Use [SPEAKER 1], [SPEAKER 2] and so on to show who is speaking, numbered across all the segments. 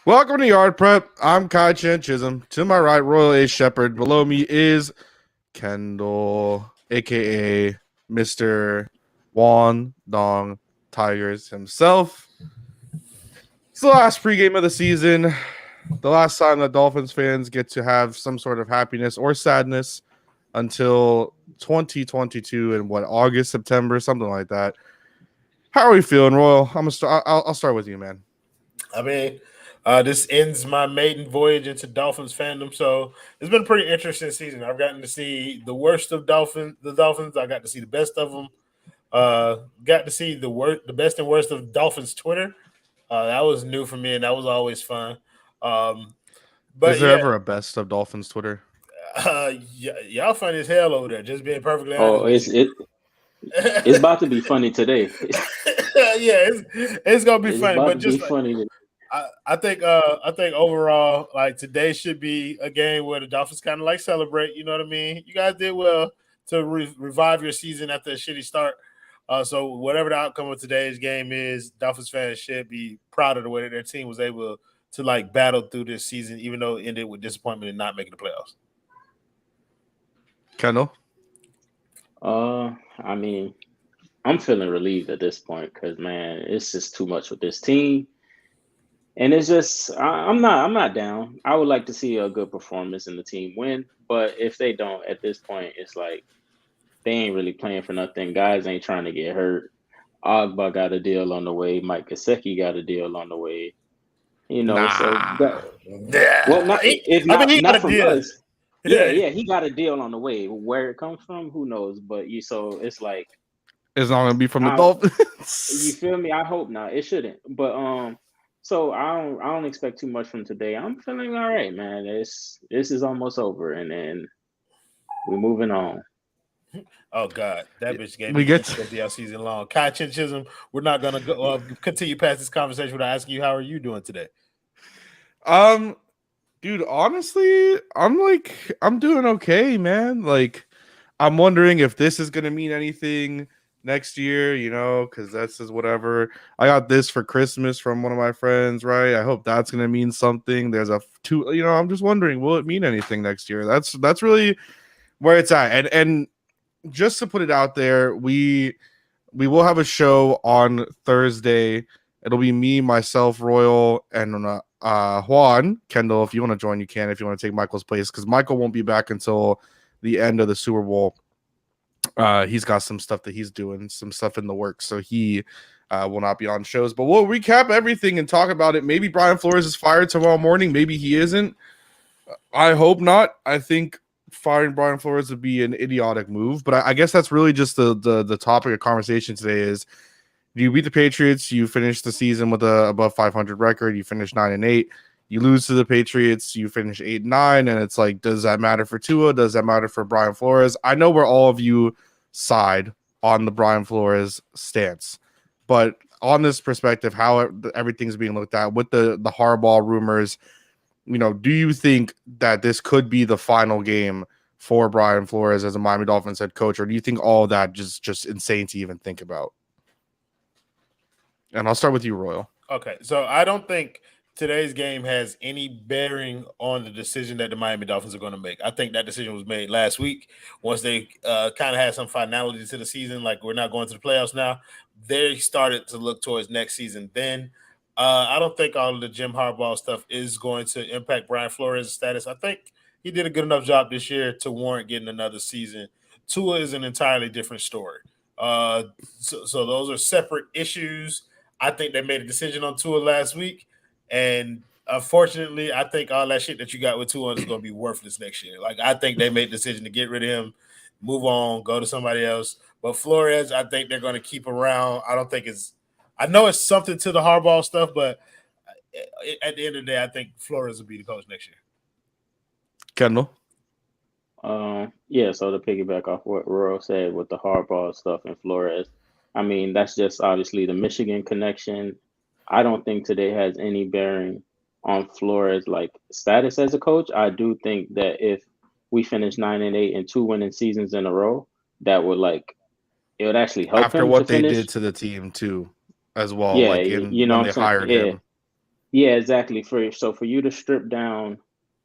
[SPEAKER 1] Welcome to Yard Prep. I'm Kai'Chien Chisholm. To my right, Royal A. Shepherd. Below me is Kendall, a.k.a. Mr. Juan Dong Tigers himself. It's the last pregame of the season. The last time that Dolphins fans get to have some sort of happiness or sadness until 2022 in August, September, something like that. How are we feeling, Royal? I'll start with you, man.
[SPEAKER 2] I mean, this ends my maiden voyage into Dolphins fandom, so it's been a pretty interesting season. I've gotten to see the worst of the Dolphins. I got to see the best of them. Got to see the best and worst of Dolphins Twitter. That was new for me, and that was always fun. Um,
[SPEAKER 1] Is
[SPEAKER 2] but
[SPEAKER 1] there
[SPEAKER 2] yeah,
[SPEAKER 1] ever a best of Dolphins Twitter?
[SPEAKER 2] y'all funny as hell over there. Just being perfectly honest
[SPEAKER 3] Oh,
[SPEAKER 2] with
[SPEAKER 3] it's
[SPEAKER 2] you.
[SPEAKER 3] it it's about to be funny today.
[SPEAKER 2] Yeah, it's gonna be
[SPEAKER 3] It's
[SPEAKER 2] funny,
[SPEAKER 3] about
[SPEAKER 2] but
[SPEAKER 3] to be
[SPEAKER 2] just like
[SPEAKER 3] funny.
[SPEAKER 2] I think overall, like today should be a game where the Dolphins kind of like celebrate. You know what I mean? You guys did well to revive your season after a shitty start. So whatever the outcome of today's game is, Dolphins fans should be proud of the way that their team was able to like battle through this season, even though it ended with disappointment and not making the playoffs.
[SPEAKER 1] Kendall?
[SPEAKER 3] I mean, I'm feeling relieved at this point because man, it's just too much with this team, and it's just I'm not down. I would like to see a good performance and the team win, but if they don't at this point, it's like they ain't really playing for nothing. Guys ain't trying to get hurt. Ogba got a deal on the way. Mike Gesicki got a deal on the way. So
[SPEAKER 1] Nah.
[SPEAKER 3] well,
[SPEAKER 2] Yeah,
[SPEAKER 3] not if
[SPEAKER 2] I mean
[SPEAKER 3] not
[SPEAKER 2] he got
[SPEAKER 3] not
[SPEAKER 2] a
[SPEAKER 3] from
[SPEAKER 2] deal.
[SPEAKER 3] us. Yeah, he got a deal on the way. Where it comes from, who knows? But so it's like
[SPEAKER 1] It's not going to be from the
[SPEAKER 3] I, you
[SPEAKER 1] Dolphins.
[SPEAKER 3] feel me? I hope not. It shouldn't. But so I don't expect too much from today. I'm feeling all right, man. This is almost over, and then we're moving on.
[SPEAKER 2] Oh God, that bitch gave
[SPEAKER 1] we
[SPEAKER 2] me
[SPEAKER 1] get
[SPEAKER 2] PTSD all season long. Kai'Chien Chisholm, we're not gonna go continue past this conversation without asking you how are you doing today.
[SPEAKER 1] dude, honestly, I'm doing okay, man. Like, I'm wondering if this is going to mean anything next year, because that's just whatever. I got this for Christmas from one of my friends, right? I hope that's going to mean something. There's I'm just wondering, will it mean anything next year? That's really where it's at. And just to put it out there, we will have a show on Thursday. It'll be me, myself, Royal, and Juan. Kendall, if you want to join, you can. If you want to take Michael's place, because Michael won't be back until the end of the Super Bowl. He's got some stuff that he's doing, some stuff in the works, so he will not be on shows. But we'll recap everything and talk about it. Maybe Brian Flores is fired tomorrow morning. Maybe he isn't. I hope not. I think firing Brian Flores would be an idiotic move. But I guess that's really just the topic of conversation today is, you beat the Patriots, you finish the season with a above 500 record, you finish 9-8. You lose to the Patriots, you finish 8-9, and it's like, does that matter for Tua? Does that matter for Brian Flores? I know where all of you side on the Brian Flores stance, but on this perspective, how everything's being looked at with the Harbaugh rumors, do you think that this could be the final game for Brian Flores as a Miami Dolphins head coach, or do you think all of that just insane to even think about? And I'll start with you, Royal.
[SPEAKER 2] Okay, so I don't think today's game has any bearing on the decision that the Miami Dolphins are going to make. I think that decision was made last week once they kind of had some finality to the season. Like, we're not going to the playoffs now. They started to look towards next season. Then I don't think all of the Jim Harbaugh stuff is going to impact Brian Flores' status. I think he did a good enough job this year to warrant getting another season. Tua is an entirely different story. So those are separate issues. I think they made a decision on Tua last week, and unfortunately, I think all that shit that you got with Tua is going to be worthless next year. Like, I think they made a decision to get rid of him, move on, go to somebody else. But Flores, I think they're going to keep around. I don't think it's. I know it's something to the Harbaugh stuff, but at the end of the day, I think Flores will be the coach next year.
[SPEAKER 1] Kendall?
[SPEAKER 3] Yeah. So to piggyback off what Royal said with the Harbaugh stuff and Flores, I mean that's just obviously the Michigan connection. I don't think today has any bearing on Flores like status as a coach. I do think that if we finish 9-8 and two winning seasons in a row, that would it would actually help
[SPEAKER 1] After
[SPEAKER 3] him to
[SPEAKER 1] what they
[SPEAKER 3] finish.
[SPEAKER 1] did to the team too, as well,
[SPEAKER 3] Yeah,
[SPEAKER 1] like
[SPEAKER 3] you
[SPEAKER 1] in
[SPEAKER 3] know
[SPEAKER 1] when
[SPEAKER 3] what I'm
[SPEAKER 1] they
[SPEAKER 3] saying.
[SPEAKER 1] hired
[SPEAKER 3] Yeah,
[SPEAKER 1] him.
[SPEAKER 3] Yeah, exactly. For you to strip down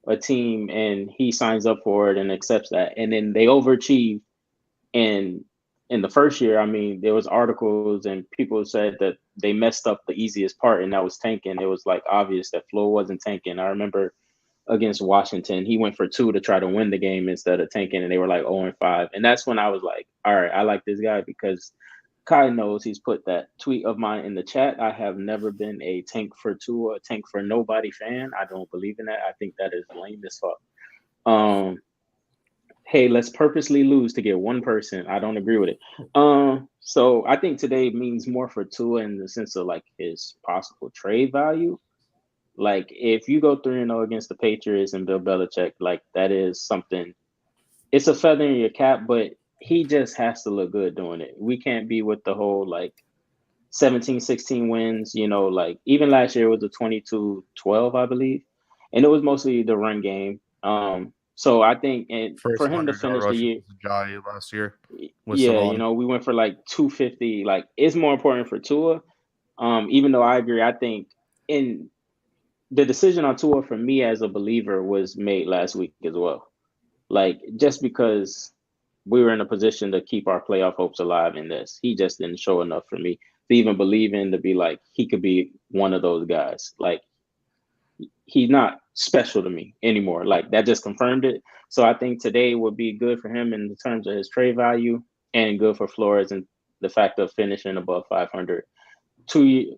[SPEAKER 3] a team and he signs up for it and accepts that, and then they overachieve in the first year. I mean, there was articles and people said that they messed up the easiest part, and that was tanking. It was like obvious that Flo wasn't tanking. I remember against Washington, he went for 2 to try to win the game instead of tanking, and they were like 0-5. And that's when I was like, all right, I like this guy because Kai knows he's put that tweet of mine in the chat. I have never been a tank for Tua, tank for nobody fan. I don't believe in that. I think that is lame as fuck. Hey, let's purposely lose to get one person. I don't agree with it. So I think today means more for Tua in the sense of like his possible trade value. Like if you go 3-0 against the Patriots and Bill Belichick, like that is something. It's a feather in your cap, but he just has to look good doing it. We can't be with the whole like 17-16 wins, like even last year it was a 22-12, I believe. And it was mostly the run game. So I think, and for
[SPEAKER 1] First
[SPEAKER 3] him to
[SPEAKER 1] 100-yard
[SPEAKER 3] finish the
[SPEAKER 1] rush
[SPEAKER 3] year,
[SPEAKER 1] was Jai last year with
[SPEAKER 3] yeah,
[SPEAKER 1] Savon.
[SPEAKER 3] we went for like 250. Like it's more important for Tua. Even though I agree, I think in the decision on Tua for me as a believer was made last week as well. Like just because we were in a position to keep our playoff hopes alive in this, he just didn't show enough for me to even believe in to be like he could be one of those guys. Like he's not special to me anymore. Like that just confirmed it. So I think today would be good for him in terms of his trade value and good for Flores and the fact of finishing above 500 two,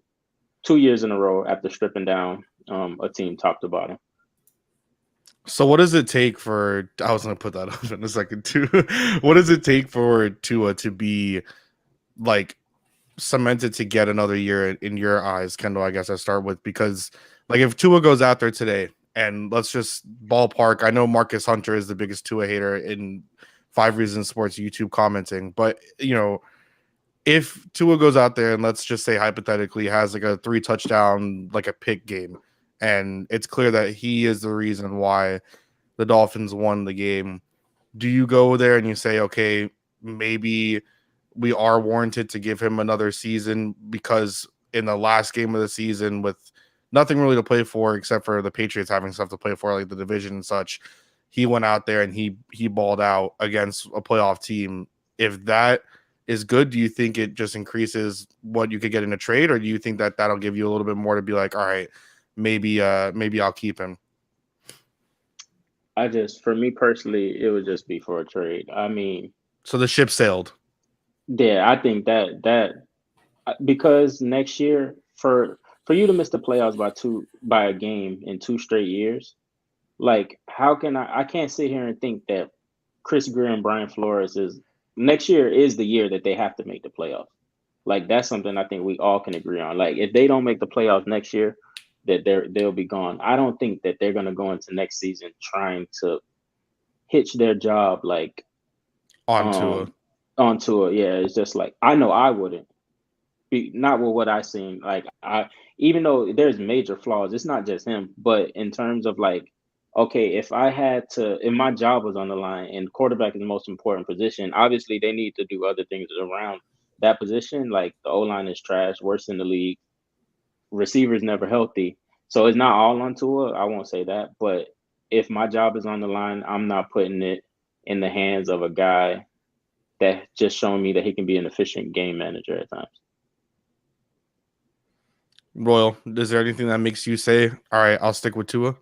[SPEAKER 3] 2 years in a row after stripping down a team top to bottom.
[SPEAKER 1] So what does it take for? I was gonna put that up in a second too. What does it take for Tua to be like cemented to get another year in your eyes, Kendall? I guess I start with because like if Tua goes out there today and let's just ballpark. I know Marcus Hunter is the biggest Tua hater in 5 Reasons Sports YouTube commenting, but if Tua goes out there and let's just say hypothetically has like a 3 touchdown like a pick game, and it's clear that he is the reason why the Dolphins won the game, do you go there and you say, okay, maybe we are warranted to give him another season because in the last game of the season with nothing really to play for except for the Patriots having stuff to play for like the division and such, he went out there and he balled out against a playoff team. If that is good, do you think it just increases what you could get in a trade, or do you think that that'll give you a little bit more to be like, all right, maybe I'll keep him?
[SPEAKER 3] For me personally, it would just be for a trade. I mean,
[SPEAKER 1] So the ship sailed.
[SPEAKER 3] yeah, I think that because next year for you to miss the playoffs by a game in 2 straight years, like how can I can't sit here and think that Chris Greer and Brian Flores is next year is the year that they have to make the playoffs. Like that's something I think we all can agree on. Like if they don't make the playoffs next year, that they'll be gone. I don't think that they're gonna go into next season trying to hitch their job like
[SPEAKER 1] Onto a
[SPEAKER 3] um onto it. Yeah, it's just like I know I wouldn't be not with what I seen. Like I even though there's major flaws, it's not just him, but in terms of like, okay, if my job was on the line and quarterback is the most important position, obviously they need to do other things around that position. Like the O line is trash, worse in the league. Receivers never healthy. So it's not all on Tua. I won't say that, but if my job is on the line, I'm not putting it in the hands of a guy that just showing me that he can be an efficient game manager at times.
[SPEAKER 1] Royal, is there anything that makes you say, all right, I'll stick with Tua?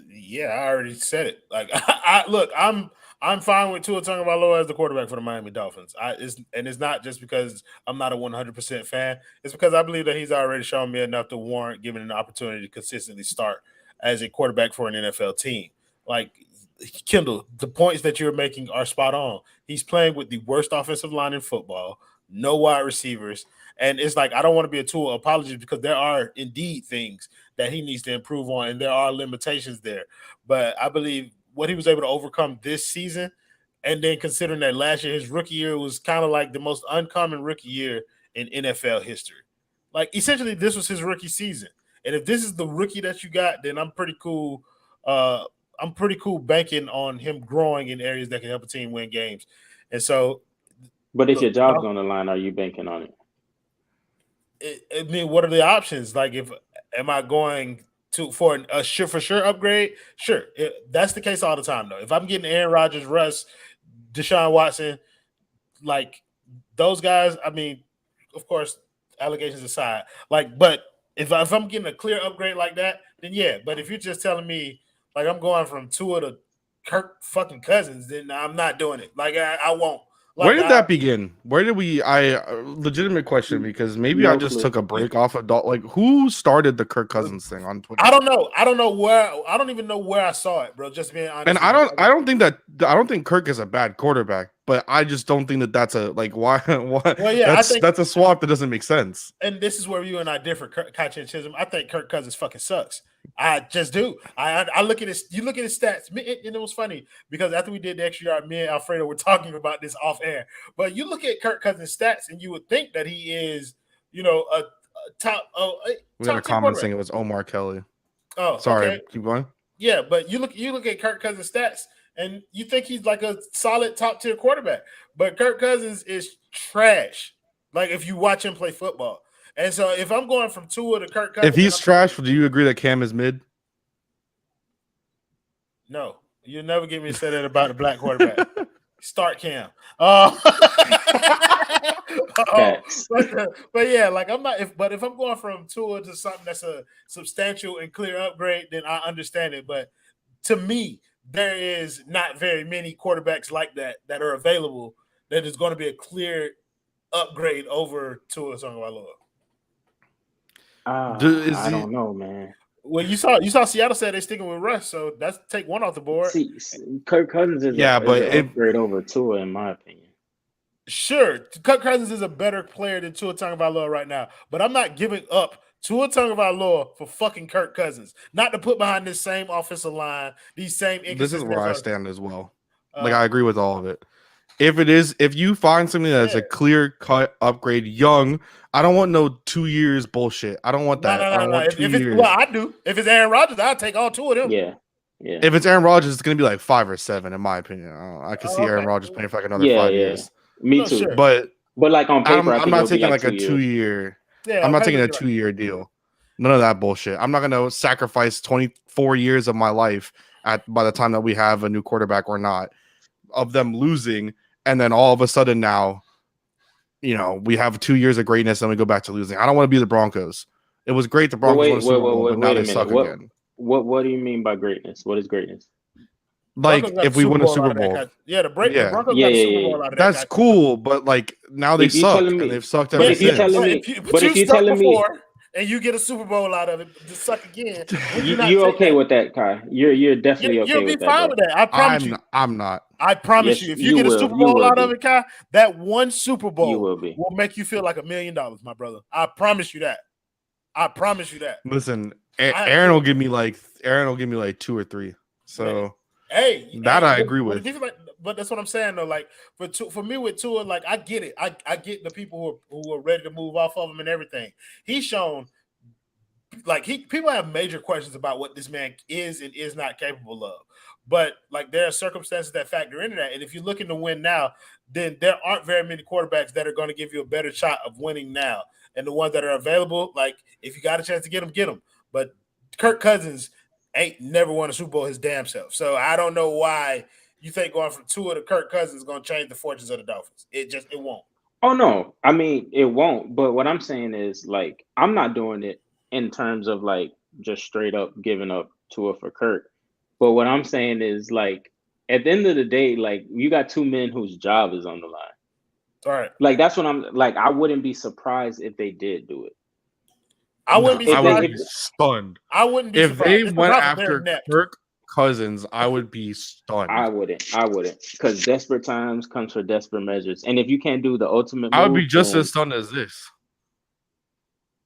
[SPEAKER 2] Yeah, I already said it. Like, look, I'm fine with Tua Tagovailoa as the quarterback for the Miami Dolphins. It's not just because I'm not a 100% fan. It's because I believe that he's already shown me enough to warrant giving an opportunity to consistently start as a quarterback for an NFL team. Like, Kendall, the points that you're making are spot on. He's playing with the worst offensive line in football, no wide receivers. And it's like, I don't want to be a Tua apologist because there are indeed things that he needs to improve on, and there are limitations there. But I believe what he was able to overcome this season, and then considering that last year, his rookie year, was kind of like the most uncommon rookie year in NFL history. Like, essentially, this was his rookie season. And if this is the rookie that you got, then I'm pretty cool. I'm pretty cool banking on him growing in areas that can help a team win games. And so,
[SPEAKER 3] But if
[SPEAKER 2] the,
[SPEAKER 3] your
[SPEAKER 2] the
[SPEAKER 3] job's on the line, are you banking on it?
[SPEAKER 2] I mean, what are the options? Like, if am I going for a for sure upgrade? Sure, that's the case all the time though. If I'm getting Aaron Rodgers, Russ, Deshaun Watson, like those guys, I mean, of course, allegations aside, like, but if I'm getting a clear upgrade like that, then yeah. But if you're just telling me like I'm going from Tua to Kirk fucking Cousins, then I'm not doing it. Like I won't. Like,
[SPEAKER 1] where did that begin? Where did we? Legitimate question, because maybe I just took a break off of like who started the Kirk Cousins thing on Twitter?
[SPEAKER 2] I don't know. I don't know where. I don't even know where I saw it, bro. Just being honest.
[SPEAKER 1] And I don't think Kirk is a bad quarterback, but I just don't think that that's a like why. Well, yeah, that's a swap that doesn't make sense.
[SPEAKER 2] And this is where you and I differ, Kai'Chien Chisholm. I think Kirk Cousins fucking sucks. I just do. I look at his. You look at his stats, and it was funny because after we did the extra yard, me and Alfredo were talking about this off air. But you look at Kirk Cousins' stats, and you would think that he is, you know, a top.
[SPEAKER 1] We had a comment saying it was Omar Kelly.
[SPEAKER 2] Oh,
[SPEAKER 1] sorry.
[SPEAKER 2] Okay.
[SPEAKER 1] Keep going.
[SPEAKER 2] Yeah, but you look at Kirk Cousins' stats, and you think he's like a solid top tier quarterback. But Kirk Cousins is trash. Like if you watch him play football. And so if I'm going from Tua to Kirk Cousins,
[SPEAKER 1] if he's trash, do you agree that Cam is mid?
[SPEAKER 2] No, you'll never get me to say that about a black quarterback. Start Cam. But yeah, like I'm not. If I'm going from Tua to something that's a substantial and clear upgrade, then I understand it. But to me, there is not very many quarterbacks like that are available that is going to be a clear upgrade over Tua Tagovailoa.
[SPEAKER 3] I don't know, man.
[SPEAKER 2] Well, you saw Seattle said they're sticking with Russ, so that's take one off the board.
[SPEAKER 3] See, Kirk Cousins is an upgrade over Tua, in my opinion.
[SPEAKER 2] Sure, Kirk Cousins is a better player than Tua Tagovailoa right now, but I'm not giving up Tua Tagovailoa for fucking Kirk Cousins. Not to put behind this same offensive line, these same.
[SPEAKER 1] This is where I stand as well. Like I agree with all of it. If you find something that's a clear cut upgrade, young, I don't want no 2 years bullshit. I don't want that. I don't want 2 years.
[SPEAKER 2] Well, I do. If it's Aaron Rodgers, I'll take all two of them.
[SPEAKER 3] Yeah.
[SPEAKER 1] If it's Aaron Rodgers, it's gonna be like 5 or 7, in my opinion. I can see Aaron Rodgers playing for like another 5 years.
[SPEAKER 3] Me too.
[SPEAKER 2] Sure.
[SPEAKER 1] But
[SPEAKER 3] like on paper,
[SPEAKER 1] I'm not taking like a 2 year.
[SPEAKER 2] Yeah,
[SPEAKER 1] I'm not taking a 2 year deal. None of that bullshit. I'm not gonna sacrifice 24 years of my life by the time that we have a new quarterback or not, of them losing. And then all of a sudden now, we have 2 years of greatness and we go back to losing. I don't want to be the Broncos. It was great the Broncos won a Super Bowl, but now they suck again.
[SPEAKER 3] What do you mean by greatness? What is greatness?
[SPEAKER 1] Like if we win a Super Bowl.
[SPEAKER 2] The Broncos got a Super Bowl out of that.
[SPEAKER 1] That's cool, but like now they suck and they've sucked ever since.
[SPEAKER 3] If you're telling me
[SPEAKER 2] and you get a Super Bowl out of it to suck again,
[SPEAKER 3] you're okay with that, Kai. You're definitely okay with that.
[SPEAKER 2] You'll be fine with that. I promise you.
[SPEAKER 1] I'm not.
[SPEAKER 2] I promise you. If you get a Super Bowl out of it, Kai, that one Super Bowl will make you feel like $1 million, my brother. I promise you that.
[SPEAKER 1] Listen, Aaron will give me like 2 or 3. So I agree with.
[SPEAKER 2] But that's what I'm saying though. Like for me with Tua, like I get it. I get the people who are ready to move off of him and everything. He's shown like people have major questions about what this man is and is not capable of. But like there are circumstances that factor into that. And if you're looking to win now, then there aren't very many quarterbacks that are going to give you a better shot of winning now. And the ones that are available, like if you got a chance to get them. But Kirk Cousins ain't never won a Super Bowl his damn self. So I don't know why you think going from Tua to Kirk Cousins is going to change the fortunes of the Dolphins. It won't.
[SPEAKER 3] Oh, no. I mean, it won't. But what I'm saying is, like, I'm not doing it in terms of, like, just straight up giving up Tua for Kirk. But what I'm saying is, like, at the end of the day, like, you got 2 men whose job is on the line.
[SPEAKER 2] All right.
[SPEAKER 3] Like, that's what I'm – like, I wouldn't be surprised if they did do it.
[SPEAKER 2] I wouldn't be surprised.
[SPEAKER 1] I would be stunned.
[SPEAKER 2] I wouldn't be
[SPEAKER 1] surprised. If they went after Kirk Cousins, I would be stunned.
[SPEAKER 3] I wouldn't. Because desperate times comes for desperate measures. And if you can't do the ultimate
[SPEAKER 1] I would be just as stunned as this.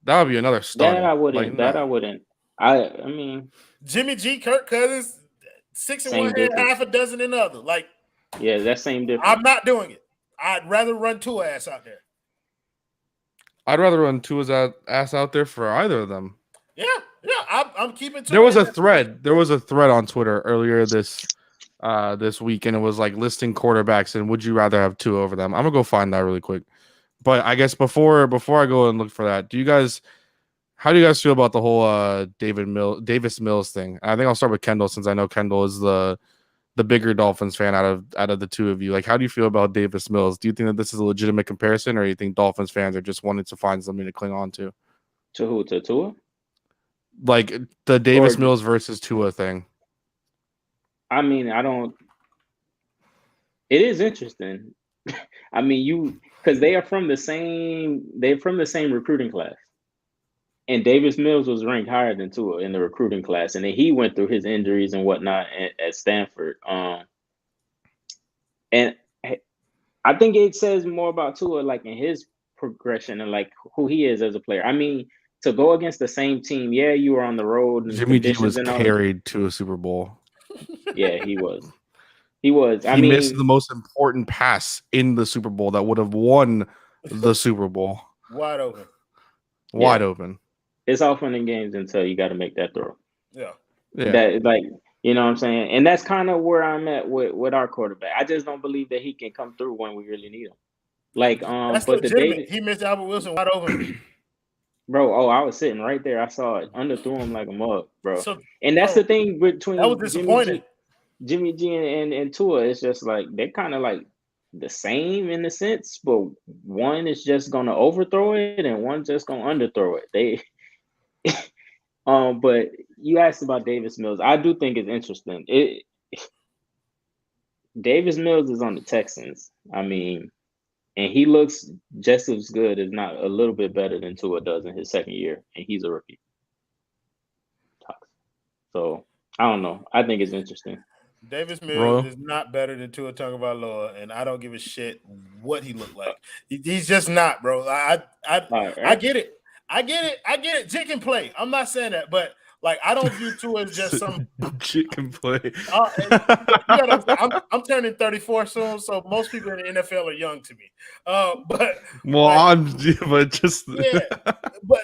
[SPEAKER 1] That would be another stun.
[SPEAKER 3] That I wouldn't. I wouldn't. I mean,
[SPEAKER 2] Jimmy G, Kirk Cousins, 6 in one hand, half a dozen in the other. Like,
[SPEAKER 3] yeah, that same difference.
[SPEAKER 2] I'm not doing it. I'd rather run Tua ass out there.
[SPEAKER 1] I'd rather run Tua's ass out there for either of them.
[SPEAKER 2] Yeah, I'm keeping.
[SPEAKER 1] There was a thread. There was a thread on Twitter earlier this week, and it was like listing quarterbacks and would you rather have Tua over them? I'm gonna go find that really quick. But I guess before I go and look for that, do you guys How do you guys feel about the whole Davis Mills thing? I think I'll start with Kendall since I know Kendall is the bigger Dolphins fan out of the two of you. Like, how do you feel about Davis Mills? Do you think that this is a legitimate comparison, or do you think Dolphins fans are just wanting to find something to cling on to?
[SPEAKER 3] To who? To Tua?
[SPEAKER 1] Like the Davis Mills versus Tua thing.
[SPEAKER 3] I mean, I don't. It is interesting. I mean, because they're from the same recruiting class. And Davis Mills was ranked higher than Tua in the recruiting class, and then he went through his injuries and whatnot at Stanford. And I think it says more about Tua, like in his progression and like who he is as a player. I mean, to go against the same team, yeah, you were on the road. And
[SPEAKER 1] Jimmy G was carried to a Super Bowl.
[SPEAKER 3] Yeah, he was. He was.
[SPEAKER 1] He missed the most important pass in the Super Bowl that would have won the Super Bowl.
[SPEAKER 2] Wide open.
[SPEAKER 1] Wide open.
[SPEAKER 3] It's all fun and games until you got to make that throw.
[SPEAKER 2] Yeah.
[SPEAKER 3] That, like, you know what I'm saying? And that's kind of where I'm at with our quarterback. I just don't believe that he can come through when we really need him. Like,
[SPEAKER 2] that's
[SPEAKER 3] but
[SPEAKER 2] legitimate. He missed Albert Wilson wide open.
[SPEAKER 3] Bro, I was sitting right there. I saw it. Underthrew him like a mug, bro. And that's the thing between
[SPEAKER 2] that was disappointing.
[SPEAKER 3] Jimmy G and Tua. It's just like they're kind of like the same in a sense, but one is just gonna overthrow it and one's just gonna underthrow it. They but you asked about Davis Mills. I do think it's interesting. Davis Mills is on the Texans. I mean, and he looks just as good, if not a little bit better than Tua does in his second year, and he's a rookie. So I don't know. I think it's interesting.
[SPEAKER 2] Davis Mills is not better than Tua Tagovailoa, and I don't give a shit what he looked like. He's just not, bro. I get it. I get it. Jit can play. I'm not saying that, but like I don't view Tua as just some
[SPEAKER 1] Jit can play.
[SPEAKER 2] I'm turning 34 soon, so most people in the NFL are young to me. But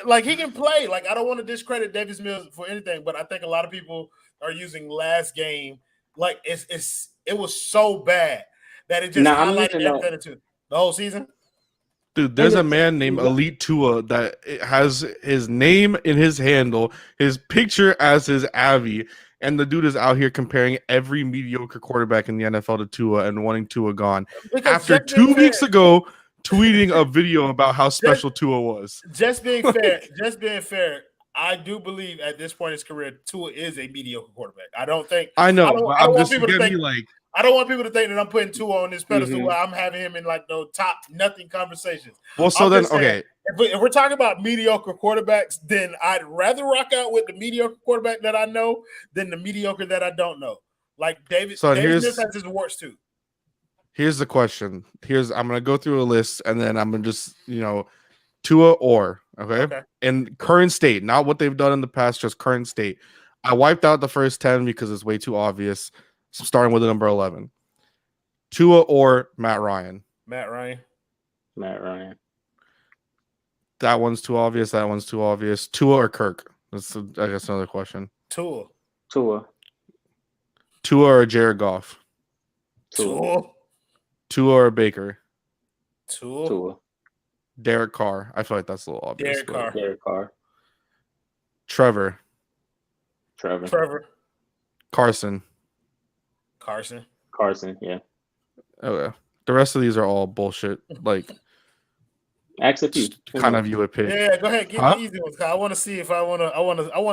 [SPEAKER 2] like he can play. Like I don't want to discredit Davis Mills for anything, but I think a lot of people are using last game. Like it was so bad that it just highlighted everything the whole season.
[SPEAKER 1] Dude, there's a man named Elite Tua that has his name in his handle, his picture as his Avi, and the dude is out here comparing every mediocre quarterback in the NFL to Tua and wanting Tua gone.
[SPEAKER 2] Because
[SPEAKER 1] after 2 weeks ago, tweeting a video about how special Tua was.
[SPEAKER 2] Just being fair, I do believe at this point in his career, Tua is a mediocre quarterback. I don't want people to think that I'm putting Tua on this pedestal where I'm having him in like no top nothing conversations.
[SPEAKER 1] Well, so then, okay.
[SPEAKER 2] If we're talking about mediocre quarterbacks, then I'd rather rock out with the mediocre quarterback that I know than the mediocre that I don't know. Like Davis has his warts too.
[SPEAKER 1] Here's the question. I'm gonna go through a list and then I'm gonna just Tua or okay. In current state, not what they've done in the past, just current state. I wiped out the first 10 because it's way too obvious. So starting with the number 11. Tua or Matt Ryan?
[SPEAKER 2] Matt Ryan.
[SPEAKER 1] That one's too obvious. Tua or Kirk? That's, I guess, another question.
[SPEAKER 2] Tua
[SPEAKER 1] or Jared Goff?
[SPEAKER 2] Tua
[SPEAKER 1] or Baker?
[SPEAKER 3] Tua.
[SPEAKER 1] Derek Carr. I feel like that's a little obvious.
[SPEAKER 3] Derek Carr.
[SPEAKER 1] Trevor.
[SPEAKER 2] Carson,
[SPEAKER 3] yeah.
[SPEAKER 1] Okay. The rest of these are all bullshit. Like,
[SPEAKER 3] ask a few.
[SPEAKER 1] Kind of you would pick.
[SPEAKER 2] Yeah, go ahead. Give me easy ones. I want to see if I want to.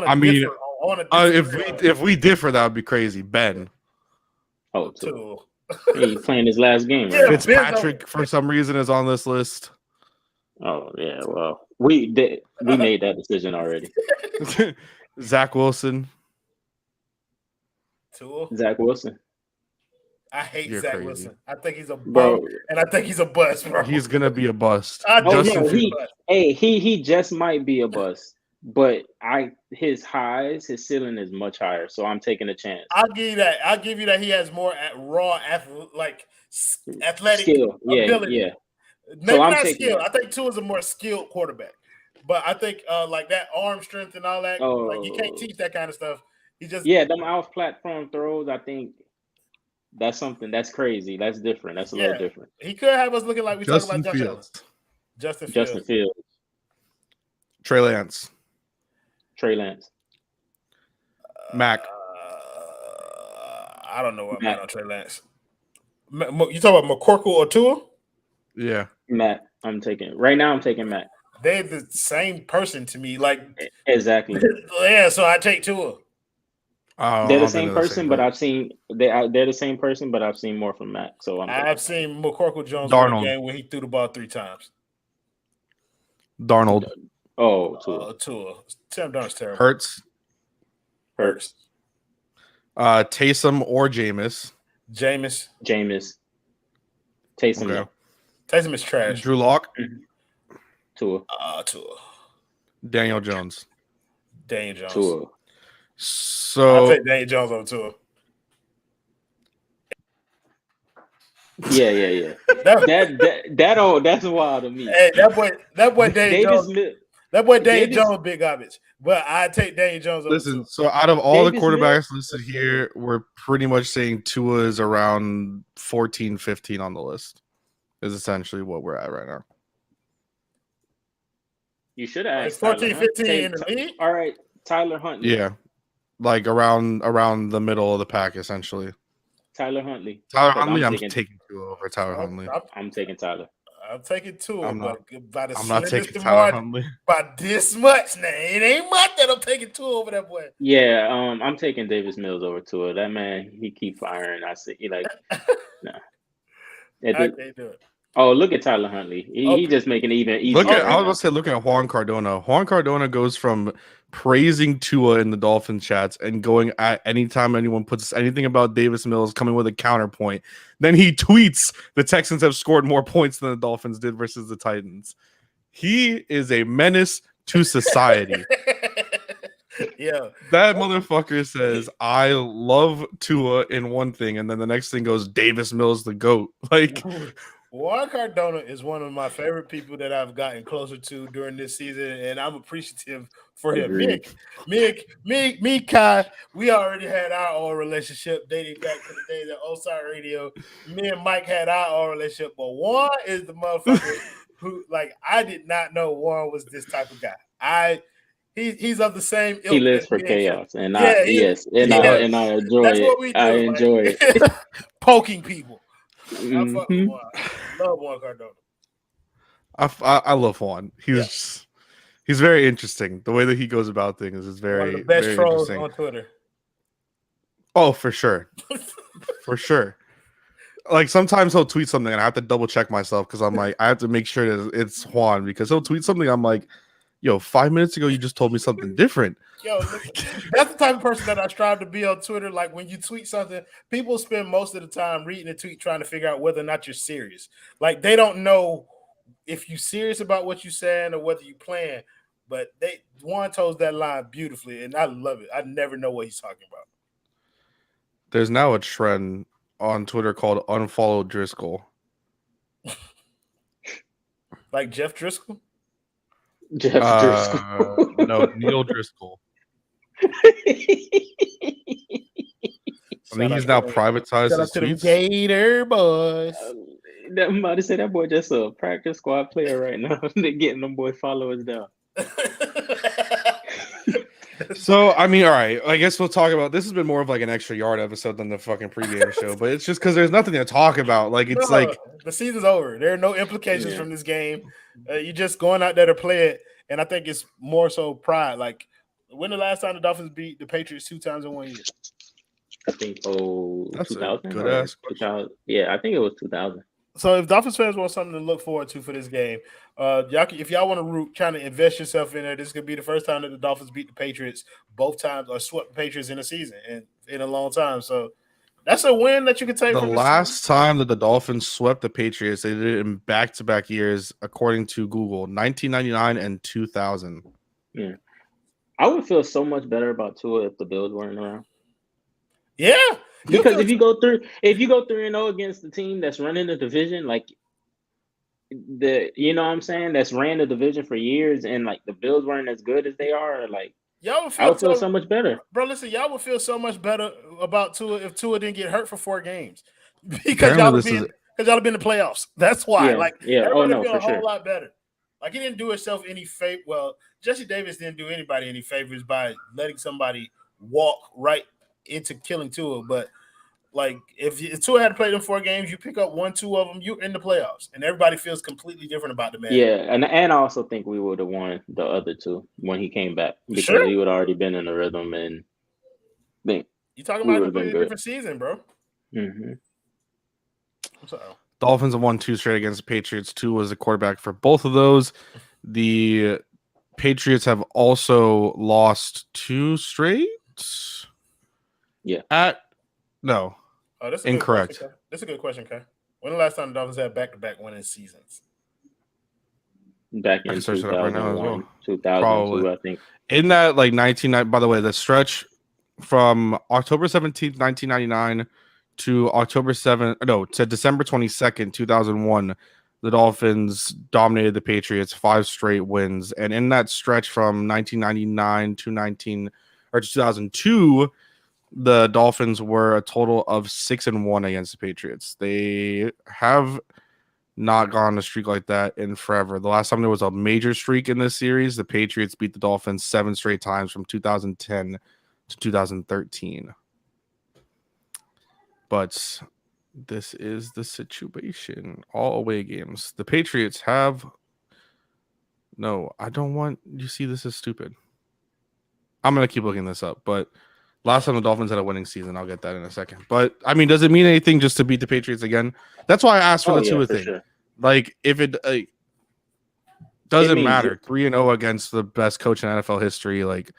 [SPEAKER 1] I mean, if we differ, that would be crazy. Ben.
[SPEAKER 3] Oh, Tua. He's playing his last game. Right?
[SPEAKER 1] Yeah, Fitzpatrick, for some reason, is on this list.
[SPEAKER 3] Oh yeah, well, we made that decision already.
[SPEAKER 1] Zach Wilson.
[SPEAKER 3] Zach Wilson.
[SPEAKER 2] I hate Zach Wilson. I think he's a bum, and I think he's a bust, bro.
[SPEAKER 1] He's gonna be a bust.
[SPEAKER 3] He just might be a bust, but his ceiling is much higher. So I'm taking a chance.
[SPEAKER 2] I'll give you that. He has more athletic
[SPEAKER 3] skill.
[SPEAKER 2] ability.
[SPEAKER 3] Yeah.
[SPEAKER 2] Maybe not skill. I think Tua is a more skilled quarterback, but I think like that arm strength and all that. Like you can't teach that kind of stuff. He just
[SPEAKER 3] them off-platform throws. I think that's something that's crazy. That's different. That's a little different.
[SPEAKER 2] He could have us looking like we talking about
[SPEAKER 3] Justin Fields.
[SPEAKER 2] Justin Fields.
[SPEAKER 1] Trey Lance.
[SPEAKER 3] Trey Lance.
[SPEAKER 1] Mac.
[SPEAKER 2] I don't know what
[SPEAKER 3] Mac.
[SPEAKER 2] man on Trey Lance. You talking about McCorkle or Tua?
[SPEAKER 1] Yeah.
[SPEAKER 3] Mac. I'm taking Mac.
[SPEAKER 2] They're the same person to me. Like
[SPEAKER 3] Exactly.
[SPEAKER 2] yeah, so I take Tua.
[SPEAKER 3] They're the same person, but I've seen they're the same person, but I've seen more from Mac. So
[SPEAKER 2] I've seen McCorkle Jones
[SPEAKER 1] Darnold.
[SPEAKER 2] win a game when he threw the ball 3 times.
[SPEAKER 1] Darnold.
[SPEAKER 2] Tua. Sam Darnold's terrible.
[SPEAKER 1] Hurts.
[SPEAKER 2] Taysom
[SPEAKER 1] or Jameis.
[SPEAKER 2] Taysom.
[SPEAKER 3] Okay.
[SPEAKER 2] Taysom is trash.
[SPEAKER 1] Drew Lock.
[SPEAKER 3] Tua.
[SPEAKER 1] Daniel Jones.
[SPEAKER 3] Tua.
[SPEAKER 1] So
[SPEAKER 2] I'll take Daniel Jones over Tua.
[SPEAKER 3] Yeah. That's wild to me.
[SPEAKER 2] Hey, that boy Daniel Jones. That boy Daniel Jones, big garbage. But I take Daniel Jones over Tua.
[SPEAKER 1] So out of all the quarterbacks listed here, we're pretty much saying Tua is around 14, 15 on the list. Is essentially what we're at right now.
[SPEAKER 3] You should have asked
[SPEAKER 2] 14, 15 in the league.
[SPEAKER 3] All right, Tyler Huntley.
[SPEAKER 1] Yeah, like around the middle of the pack, essentially.
[SPEAKER 3] Tyler Huntley.
[SPEAKER 1] I'm taking Tua over Tyler Huntley.
[SPEAKER 3] I'm taking Tyler.
[SPEAKER 2] I'm taking Tua,
[SPEAKER 1] I'm not taking
[SPEAKER 2] margin,
[SPEAKER 1] Tyler Huntley
[SPEAKER 2] by this much. Now it ain't much that I'm taking Tua over that boy.
[SPEAKER 3] Yeah, I'm taking Davis Mills over Tua. That man, he keep firing. I see. He like, nah.
[SPEAKER 2] I can't do it.
[SPEAKER 3] Oh, look at Tyler Huntley. He just making it even easier.
[SPEAKER 1] Look at Juan Cardona. Juan Cardona goes from praising Tua in the Dolphin chats and going at anytime anyone puts anything about Davis Mills coming with a counterpoint. Then he tweets the Texans have scored more points than the Dolphins did versus the Titans. He is a menace to society.
[SPEAKER 2] Yeah.
[SPEAKER 1] That motherfucker says, I love Tua in one thing, and then the next thing goes, Davis Mills the GOAT. Like
[SPEAKER 2] Juan Cardona is one of my favorite people that I've gotten closer to during this season, and I'm appreciative for him. Me, Kai, we already had our own relationship dating back to the days of Ozark Radio. Me and Mike had our own relationship, but Juan is the motherfucker who, like, I did not know Juan was this type of guy. He's of the same ilk.
[SPEAKER 3] He lives for chaos, and I enjoy
[SPEAKER 2] That's
[SPEAKER 3] it.
[SPEAKER 2] What we do,
[SPEAKER 3] I enjoy it.
[SPEAKER 2] Poking people.
[SPEAKER 3] Mm-hmm.
[SPEAKER 2] I fuck with Juan. Love Juan Cardona.
[SPEAKER 1] I love Juan. He's very interesting. The way that he goes about things is very,
[SPEAKER 2] one of the best
[SPEAKER 1] very
[SPEAKER 2] trolls
[SPEAKER 1] interesting.
[SPEAKER 2] on Twitter.
[SPEAKER 1] Oh, for sure. For sure. Like sometimes he'll tweet something and I have to double check myself because I'm like, I have to make sure that it's Juan because he'll tweet something. I'm like, yo, 5 minutes ago you just told me something different.
[SPEAKER 2] Yo, that's the type of person that I strive to be on Twitter. Like when you tweet something, people spend most of the time reading the tweet trying to figure out whether or not you're serious. Like they don't know if you're serious about what you're saying or whether you're playing. But Juan toes that line beautifully, and I love it. I never know what he's talking about.
[SPEAKER 1] There's now a trend on Twitter called Unfollow Driscoll.
[SPEAKER 2] Like Jeff Driscoll?
[SPEAKER 3] Driscoll.
[SPEAKER 1] No, Neil Driscoll. I think he's now privatized his tweets.
[SPEAKER 2] Gator boys.
[SPEAKER 3] I'm about to say that boy just a practice squad player right now. They're getting them boy followers down.
[SPEAKER 1] So, I mean, all right. I guess we'll talk about this. Has been more of like an extra yard episode than the fucking pregame show, but it's just because there's nothing to talk about. Like, it's like
[SPEAKER 2] the season's over. There are no implications from this game. You're just going out there to play it, and I think it's more so pride. Like, when the last time the Dolphins beat the Patriots 2 times in 1 year?
[SPEAKER 3] I think
[SPEAKER 1] that's
[SPEAKER 3] 2000.
[SPEAKER 1] Good ass.
[SPEAKER 3] 2000. Yeah, I think it was 2000.
[SPEAKER 2] So if Dolphins fans want something to look forward to for this game, if y'all want to kind of invest yourself in there, this could be the first time that the Dolphins beat the Patriots both times or swept the Patriots in a season and in a long time. So that's a win that you can take.
[SPEAKER 1] The last time that the Dolphins swept the Patriots, they did it in back-to-back years, according to Google, 1999 and 2000.
[SPEAKER 3] Yeah, I would feel so much better about Tua if the Bills weren't around.
[SPEAKER 2] Yeah.
[SPEAKER 3] Because if you go 3-0 against the team that's running the division, like you know what I'm saying, that's ran the division for years, and like the Bills weren't as good as they are, like
[SPEAKER 2] y'all would
[SPEAKER 3] I would feel so much better.
[SPEAKER 2] Bro, listen, y'all would feel so much better about Tua if Tua didn't get hurt for 4 games. Because y'all have been in the playoffs. That's why.
[SPEAKER 3] Yeah, oh no,
[SPEAKER 2] feel
[SPEAKER 3] for
[SPEAKER 2] a whole
[SPEAKER 3] sure.
[SPEAKER 2] lot better. Like, he didn't do himself any favor. Well, Jesse Davis didn't do anybody any favors by letting somebody walk right into killing Tua. But, like, if Tua had to play them 4 games, you pick up 1-2 of them, you're in the playoffs. And everybody feels completely different about the man.
[SPEAKER 3] Yeah, and I also think we would have won the other 2 when he came back because he would have already been in the rhythm and think
[SPEAKER 2] you're talking about a completely different season, bro.
[SPEAKER 3] Mm-hmm.
[SPEAKER 2] So
[SPEAKER 1] Dolphins have won 2 straight against the Patriots. 2 was the quarterback for both of those. The Patriots have also lost 2 straight.
[SPEAKER 3] Yeah.
[SPEAKER 1] No.
[SPEAKER 2] Oh, that's
[SPEAKER 1] incorrect.
[SPEAKER 2] That's a good question, Kai. When the last time the Dolphins had back-to-back winning seasons?
[SPEAKER 3] Back in 2001, right now as well. 2002, probably. I think.
[SPEAKER 1] In that, like, 1990, by the way, the stretch from October 17th, 1999 to December 22nd, 2001, the Dolphins dominated the Patriots, 5 straight wins. And in that stretch from 1999 to 2002, the Dolphins were a total of 6-1 against the Patriots. They have not gone on a streak like that in forever. The last time there was a major streak in this series, the Patriots beat the Dolphins 7 straight times from 2010 to 2013. But this is the situation. All away games. The Patriots have... No, I don't want... You see, this is stupid. I'm going to keep looking this up, but... Last time the Dolphins had a winning season, I'll get that in a second. But I mean, does it mean anything just to beat the Patriots again? That's why I asked for the Tua thing. Sure. Like, if it doesn't matter, 3-0 against the best coach in NFL history, like,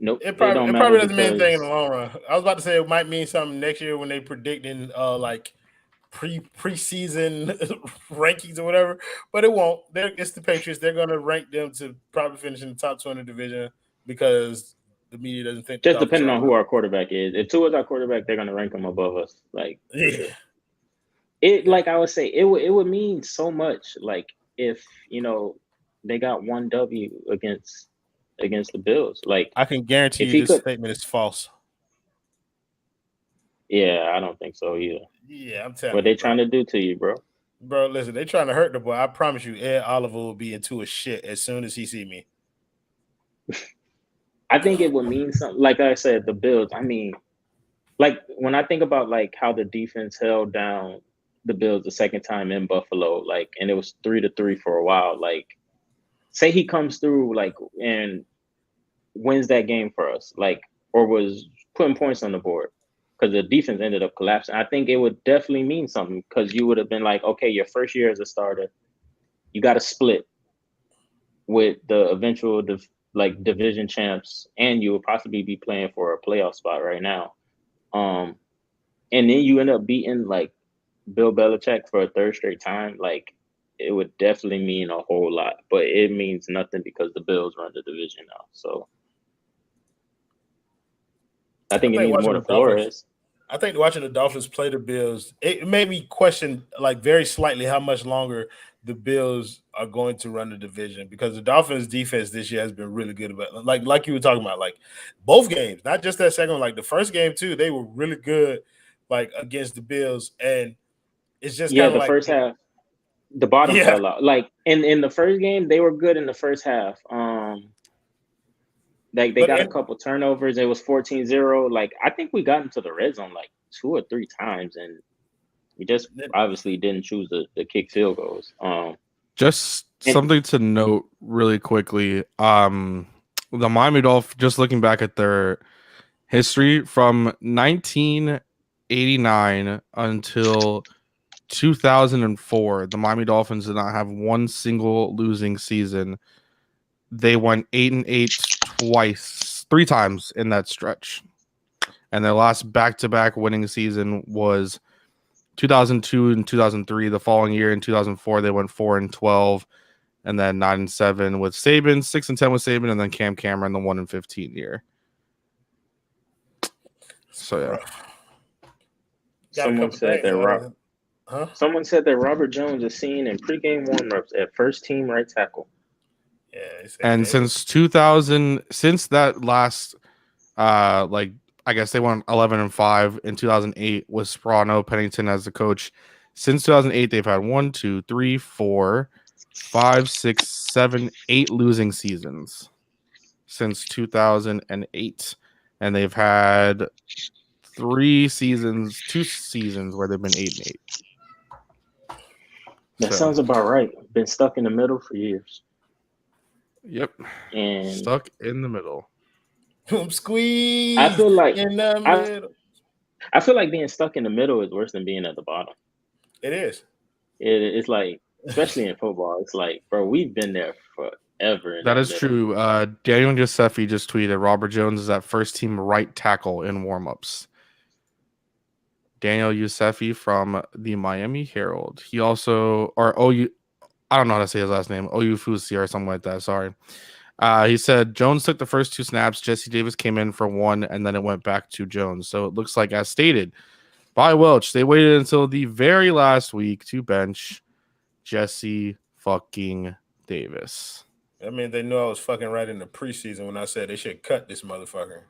[SPEAKER 2] nope. It probably doesn't mean anything in the long run. I was about to say it might mean something next year when they predicting like preseason rankings or whatever, but it won't. It's the Patriots. They're going to rank them to probably finish in the top 2 in the division because the media doesn't think.
[SPEAKER 3] Just depending on who our quarterback is. If Tua is our quarterback, they're going to rank him above us. Like, like I would say, it would mean so much. Like, if they got 1 W against the Bills. Like,
[SPEAKER 2] I can guarantee you this statement is false.
[SPEAKER 3] Yeah, I don't think so either.
[SPEAKER 2] Yeah, I'm telling you.
[SPEAKER 3] What they trying to do to you, bro?
[SPEAKER 2] Bro, listen, they trying to hurt the boy. I promise you, Ed Oliver will be into a shit as soon as he see me.
[SPEAKER 3] I think it would mean something. Like I said, the Bills. I mean, like when I think about like how the defense held down the Bills the second time in Buffalo, like, and it was 3-3 for a while. Like, say he comes through, like, and wins that game for us, like, or was putting points on the board because the defense ended up collapsing. I think it would definitely mean something because you would have been like, okay, your first year as a starter, you got to split with the eventual division champs, and you would possibly be playing for a playoff spot right now. And then you end up beating like Bill Belichick for a third straight time. Like, it would definitely mean a whole lot, but it means nothing because the Bills run the division now. So I think it means more to Flores.
[SPEAKER 2] I think watching the Dolphins play the Bills, it made me question, like, very slightly how much longer the Bills are going to run the division, because the Dolphins defense this year has been really good about, like you were talking about, like both games, not just that second one, like the first game too, they were really good, like against the Bills, and it's just kind of
[SPEAKER 3] the
[SPEAKER 2] like
[SPEAKER 3] first half, the bottom fell out. Like in the first game, they were good in the first half. Like they got a couple turnovers. It was 14-0. Like, I think we got into the red zone like 2 or 3 times, and we just obviously didn't choose the kick field goals.
[SPEAKER 1] Something to note really quickly. The Miami Dolphins, just looking back at their history from 1989 until 2004, the Miami Dolphins did not have one single losing season. They went 8-8 3 times in that stretch. And their last back-to-back winning season was 2002 and 2003. The following year in 2004, they went 4-12, and then 9-7 with Saban, 6-10 with Saban, and then Cam Cameron the 1-15 year. So yeah.
[SPEAKER 3] Someone said that Robert Jones is seen in pregame warmups at first team right tackle.
[SPEAKER 2] Yeah,
[SPEAKER 1] and since that last, I guess they went 11-5 in 2008 with Sprono Pennington as the coach. Since 2008, they've had 1, 2, 3, 4, 5, 6, 7, 8 losing seasons since 2008, and they've had 2 seasons where they've been 8-8.
[SPEAKER 3] That sounds about right. Been stuck in the middle for years.
[SPEAKER 1] Yep.
[SPEAKER 3] And
[SPEAKER 1] stuck in the middle.
[SPEAKER 2] I'm squeezed.
[SPEAKER 3] I feel like
[SPEAKER 2] in the middle.
[SPEAKER 3] I feel like being stuck in the middle is worse than being at the bottom.
[SPEAKER 2] It is.
[SPEAKER 3] It's like, especially in football, it's like, bro, we've been there forever.
[SPEAKER 1] That is true. Daniel Giuseppe just tweeted Robert Jones is at first team right tackle in warmups. Daniel Giuseppe from the Miami Herald. He also, or OU, I don't know how to say his last name, Oyufusi or something like that. Sorry. He said Jones took the first 2 snaps. Jesse Davis came in for 1, and then it went back to Jones. So it looks like, as stated by Welch, they waited until the very last week to bench Jesse fucking Davis.
[SPEAKER 2] I mean, they knew I was fucking right in the preseason when I said they should cut this motherfucker.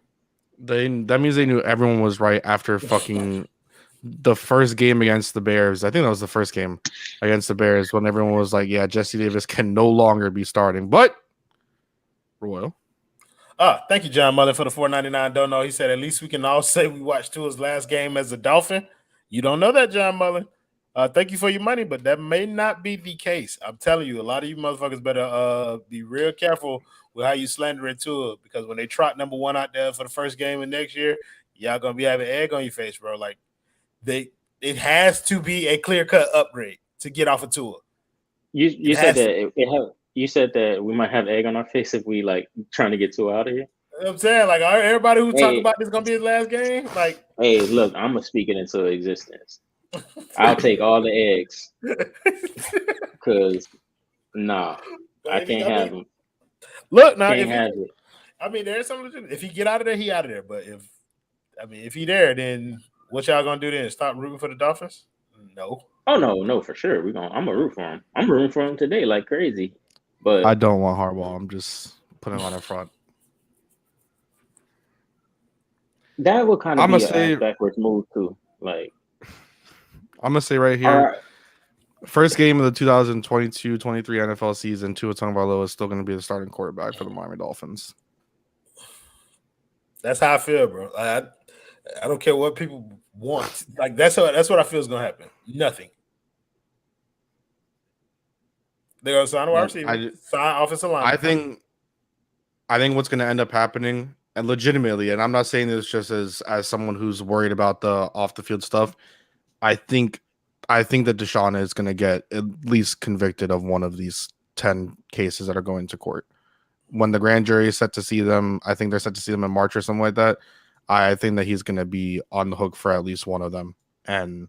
[SPEAKER 1] That means they knew everyone was right after fucking the first game against the Bears. I think that was the first game against the Bears when everyone was like, yeah, Jesse Davis can no longer be starting. But Royal.
[SPEAKER 2] Thank you, John Mullen, for the $4.99 dono. He said, at least we can all say we watched Tua's last game as a Dolphin. You don't know that, John Mullen. Thank you for your money, but that may not be the case. I'm telling you, a lot of you motherfuckers better be real careful with how you slander it to it, because when they trot number 1 out there for the first game of next year, y'all gonna be having egg on your face, bro. Like it has to be a clear-cut upgrade to get off of Tua.
[SPEAKER 3] You said that you said that we might have egg on our face if we like trying to get Tua out of here.
[SPEAKER 2] You know what I'm saying, like, everybody who talked about this gonna be his last game, like,
[SPEAKER 3] hey, look, I'm gonna speak it into existence. I'll take all the eggs, because I can't have them.
[SPEAKER 2] Look, now I mean, there's some legit. If he get out of there, he out of there. But if he there, then what y'all gonna do then? Stop rooting for the Dolphins? No.
[SPEAKER 3] Oh no, for sure. I'm gonna root for him. I'm rooting for him today like crazy. But
[SPEAKER 1] I don't want Harbaugh. I'm just putting on in front.
[SPEAKER 3] That would kind of be a backwards move too. Like,
[SPEAKER 1] I'm gonna say right here, first game of the 2022-23 NFL season, Tua Tagovailoa is still gonna be the starting quarterback for the Miami Dolphins.
[SPEAKER 2] That's how I feel, bro. I don't care what people want. Like, that's what I feel is gonna happen. Nothing. They're gonna sign a wide receiver, sign offensive line.
[SPEAKER 1] I think what's gonna end up happening, and legitimately, and I'm not saying this just as someone who's worried about the off the field stuff. I think that Deshaun is going to get at least convicted of one of these 10 cases that are going to court. When the grand jury is set to see them, I think they're set to see them in March or something like that. I think that he's going to be on the hook for at least one of them. And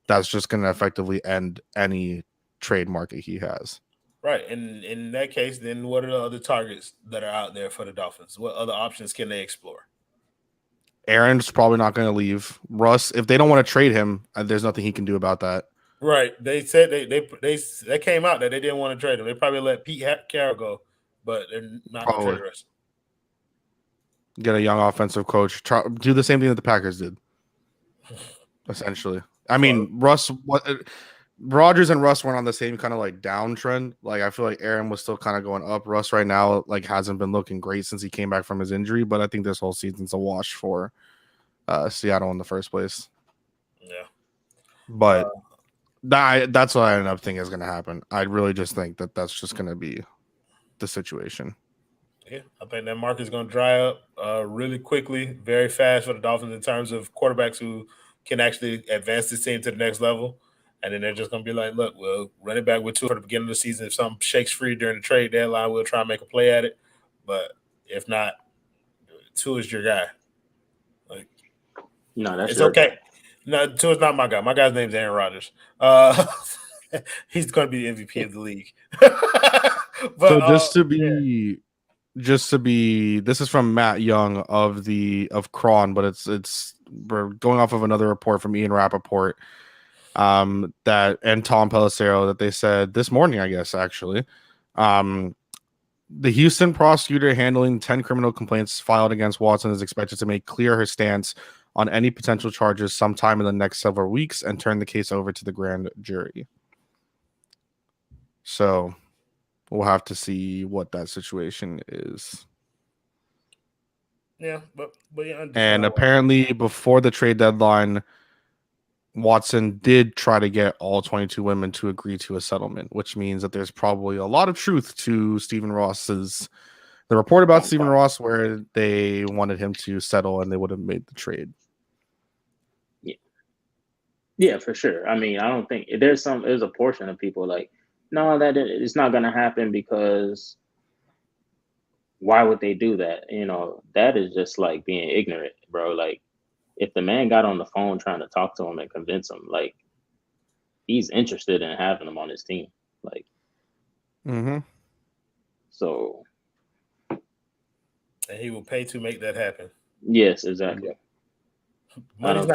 [SPEAKER 1] that's just going to effectively end any trade market he has.
[SPEAKER 2] Right. And in that case, then what are the other targets that are out there for the Dolphins? What other options can they explore?
[SPEAKER 1] Aaron's probably not going to leave. Russ, if they don't want to trade him, there's nothing he can do about that.
[SPEAKER 2] Right. They said they came out that they didn't want to trade him. They probably let Pete Carroll go, but they're not going to trade Russ.
[SPEAKER 1] Get a young offensive coach. Do the same thing that the Packers did, essentially. I mean, Rodgers and Russ weren't on the same kind of like downtrend. Like, I feel like Aaron was still kind of going up. Russ right now like hasn't been looking great since he came back from his injury, but I think this whole season's a wash for Seattle in the first place.
[SPEAKER 2] Yeah,
[SPEAKER 1] but that's what I end up thinking is going to happen. I really just think that that's just going to be the situation.
[SPEAKER 2] Yeah, I think that market is going to dry up really quickly, very fast for the Dolphins in terms of quarterbacks who can actually advance this team to the next level. And then they're just going to be like, look, we'll run it back with Tua at the beginning of the season. If something shakes free during the trade deadline, we'll try and make a play at it. But if not, Tua is your guy. Like,
[SPEAKER 3] no, that's
[SPEAKER 2] it's okay. No, Tua's not my guy. My guy's name's Aaron Rodgers. He's going to be the MVP of the league.
[SPEAKER 1] But so just to be, this is from Matt Young of Cron, but we're going off of another report from Ian Rappaport. That and Tom Pelissero that they said this morning, I guess, actually. The Houston prosecutor handling 10 criminal complaints filed against Watson is expected to make clear her stance on any potential charges sometime in the next several weeks and turn the case over to the grand jury. So we'll have to see what that situation is.
[SPEAKER 2] Yeah, but yeah,
[SPEAKER 1] And apparently, before the trade deadline, Watson did try to get all 22 women to agree to a settlement, which means that there's probably a lot of truth to the report about Stephen Ross, where they wanted him to settle and they would have made the trade.
[SPEAKER 3] Yeah, for sure. I mean, I don't think there's a portion of people like, no, that it's not going to happen because why would they do that? You know, that is just like being ignorant, bro. Like, if the man got on the phone trying to talk to him and convince him, like, he's interested in having him on his team. Like, so.
[SPEAKER 2] And he will pay to make that happen.
[SPEAKER 3] Yes, exactly.
[SPEAKER 2] Money's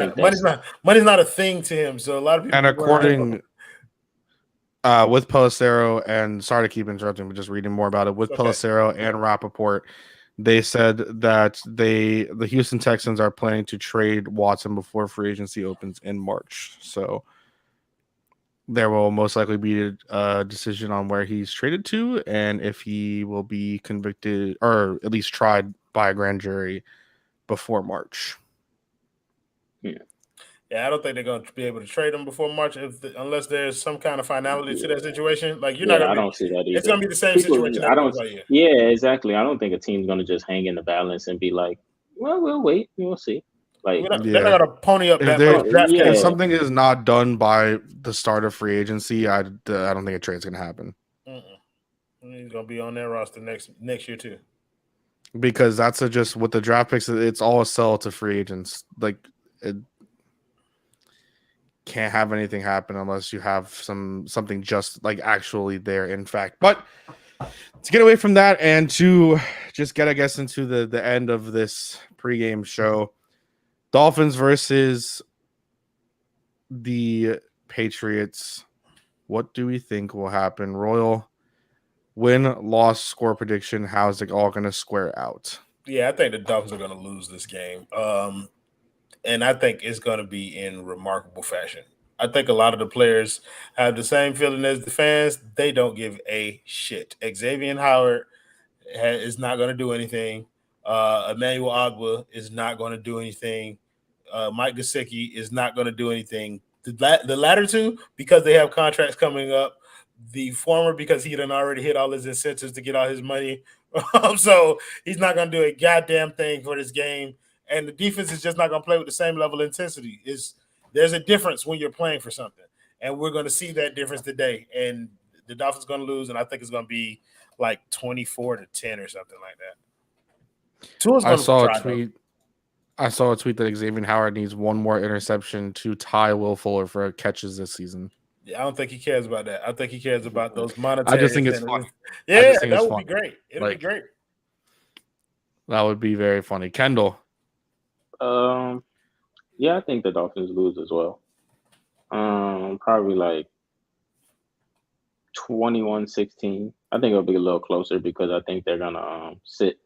[SPEAKER 2] not a thing to him. So a lot of people.
[SPEAKER 1] And according with Pelissero, and sorry to keep interrupting, but just reading more about it with Pelissero and Rappaport, they said that the Houston Texans are planning to trade Watson before free agency opens in March. So there will most likely be a decision on where he's traded to and if he will be convicted or at least tried by a grand jury before March.
[SPEAKER 2] Yeah, I don't think they're going to be able to trade him before March unless there's some kind of finality to that situation. Like you're not going to.
[SPEAKER 3] I don't see that either.
[SPEAKER 2] It's going to be the same situation.
[SPEAKER 3] Yeah, exactly. I don't think a team's going to just hang in the balance and be like, "Well, we'll wait, we'll see." Like
[SPEAKER 2] they're not going to pony up that much.
[SPEAKER 1] If something is not done by the start of free agency, I don't think a trade's going to happen.
[SPEAKER 2] He's going to be on their roster next year too.
[SPEAKER 1] Because that's just with the draft picks, it's all a sell to free agents. Like it can't have anything happen unless you have something just like actually there in fact. But to get away from that and to just get, I guess, into the end of this pregame show, Dolphins versus the Patriots. What do we think will happen? Royal, win, loss, score prediction. How's it all going to square out?
[SPEAKER 2] Yeah, I think the Dolphins are going to lose this game. And I think it's going to be in remarkable fashion. I think a lot of the players have the same feeling as the fans. They don't give a shit. Xavier Howard is not going to do anything. Emmanuel Ogbah is not going to do anything. Mike Gesicki is not going to do anything. The latter two, because they have contracts coming up. The former, because he done already hit all his incentives to get all his money. So he's not going to do a goddamn thing for this game. And the defense is just not going to play with the same level of intensity. There's a difference when you're playing for something. And we're going to see that difference today. And the Dolphins are going to lose, and I think it's going to be like 24-10 or something like that.
[SPEAKER 1] I saw a tweet that Xavier Howard needs one more interception to tie Will Fuller for catches this season.
[SPEAKER 2] Yeah, I don't think he cares about that. I think he cares about those monetary.
[SPEAKER 1] I just think it's fun.
[SPEAKER 2] Yeah, that would be great. It'll be great.
[SPEAKER 1] That would be very funny. Kendall.
[SPEAKER 3] Yeah, I think the Dolphins lose as well. Probably like 21-16. I think it'll be a little closer because I think they're gonna sit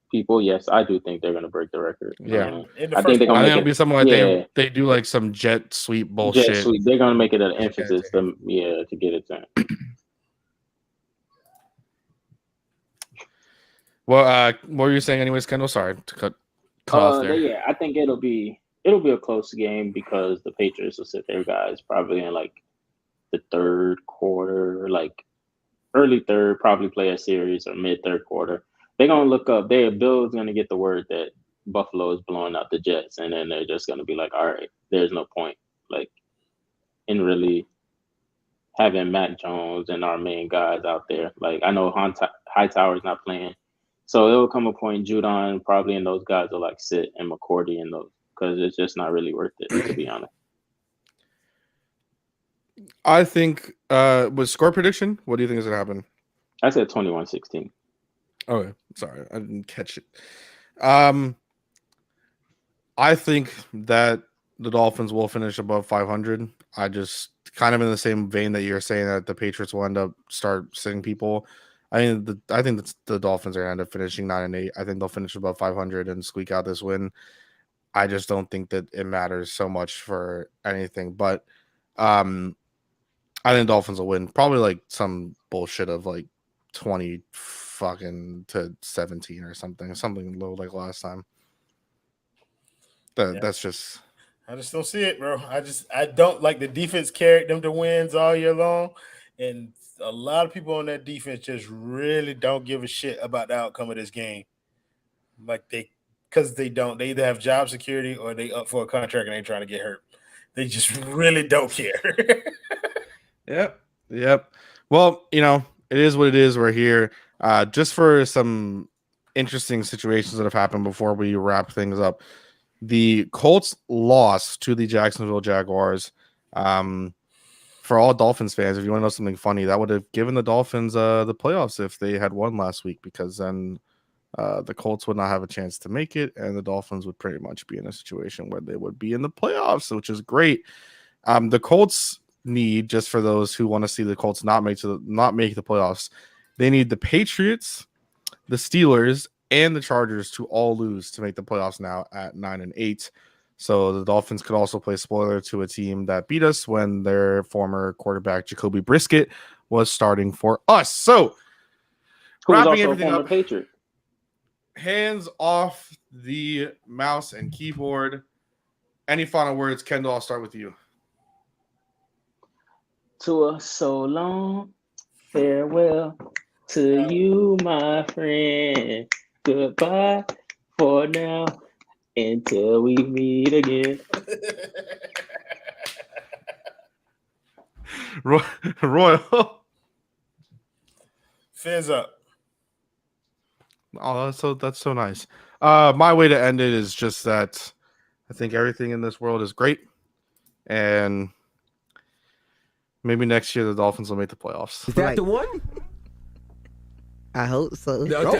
[SPEAKER 3] people. Yes, I do think they're gonna break the record.
[SPEAKER 1] Yeah,
[SPEAKER 3] I think they're gonna
[SPEAKER 1] make it be something like they do like some jet sweep bullshit.
[SPEAKER 3] Jet sweep. They're gonna make it an emphasis to get it done.
[SPEAKER 1] Well, what were you saying, anyways, Kendall? Sorry to cut off there.
[SPEAKER 3] Yeah, I think it'll be a close game because the Patriots will sit their guys probably in like the third quarter, like early third, probably play a series or mid third quarter. They're gonna look up. Bill's gonna get the word that Buffalo is blowing out the Jets, and then they're just gonna be like, all right, there's no point, like, in really having Mac Jones and our main guys out there. Like, I know Hightower's not playing. So it will come a point, Judon probably and those guys will like sit and McCourty and those because it's just not really worth it, to be honest.
[SPEAKER 1] I think with score prediction, what do you think is going to happen?
[SPEAKER 3] I said 21-16.
[SPEAKER 1] Okay, sorry, I didn't catch it. I think that the Dolphins will finish above 500. I just kind of in the same vein that you're saying that the Patriots will end up start sitting people. I think the Dolphins are going to end up finishing 9-8. I think they'll finish above 500 and squeak out this win. I just don't think that it matters so much for anything. But I think Dolphins will win. Probably like some bullshit of like 20 fucking to 17 or something low like last time. That's just.
[SPEAKER 2] I just don't see it, bro. I don't like the defense carried them to wins all year long, and a lot of people on that defense just really don't give a shit about the outcome of this game. Like because they don't. They either have job security or they up for a contract and they trying to get hurt. They just really don't care.
[SPEAKER 1] Yep. Well, it is what it is. We're here just for some interesting situations that have happened before we wrap things up. The Colts lost to the Jacksonville Jaguars. For all Dolphins fans, if you want to know something funny, that would have given the Dolphins the playoffs if they had won last week, because then the Colts would not have a chance to make it, and the Dolphins would pretty much be in a situation where they would be in the playoffs, which is great. The Colts need, just for those who want to see the Colts not make the playoffs, they need the Patriots, the Steelers, and the Chargers to all lose to make the playoffs now at 9-8. So the Dolphins could also play spoiler to a team that beat us when their former quarterback Jacoby Brissett was starting for us. So
[SPEAKER 3] who was
[SPEAKER 1] wrapping
[SPEAKER 3] also a
[SPEAKER 1] everything
[SPEAKER 3] former
[SPEAKER 1] up,
[SPEAKER 3] Patriot.
[SPEAKER 1] Hands off the mouse and keyboard. Any final words, Kendall? I'll start with you.
[SPEAKER 3] Tua, so long, farewell to you, my friend. Goodbye for now until we meet again.
[SPEAKER 1] Royal.
[SPEAKER 2] Fizz up.
[SPEAKER 1] Oh, that's so nice. My way to end it is just that I think everything in this world is great, and maybe next year the Dolphins will make the playoffs.
[SPEAKER 4] Is that the one?
[SPEAKER 5] I hope so.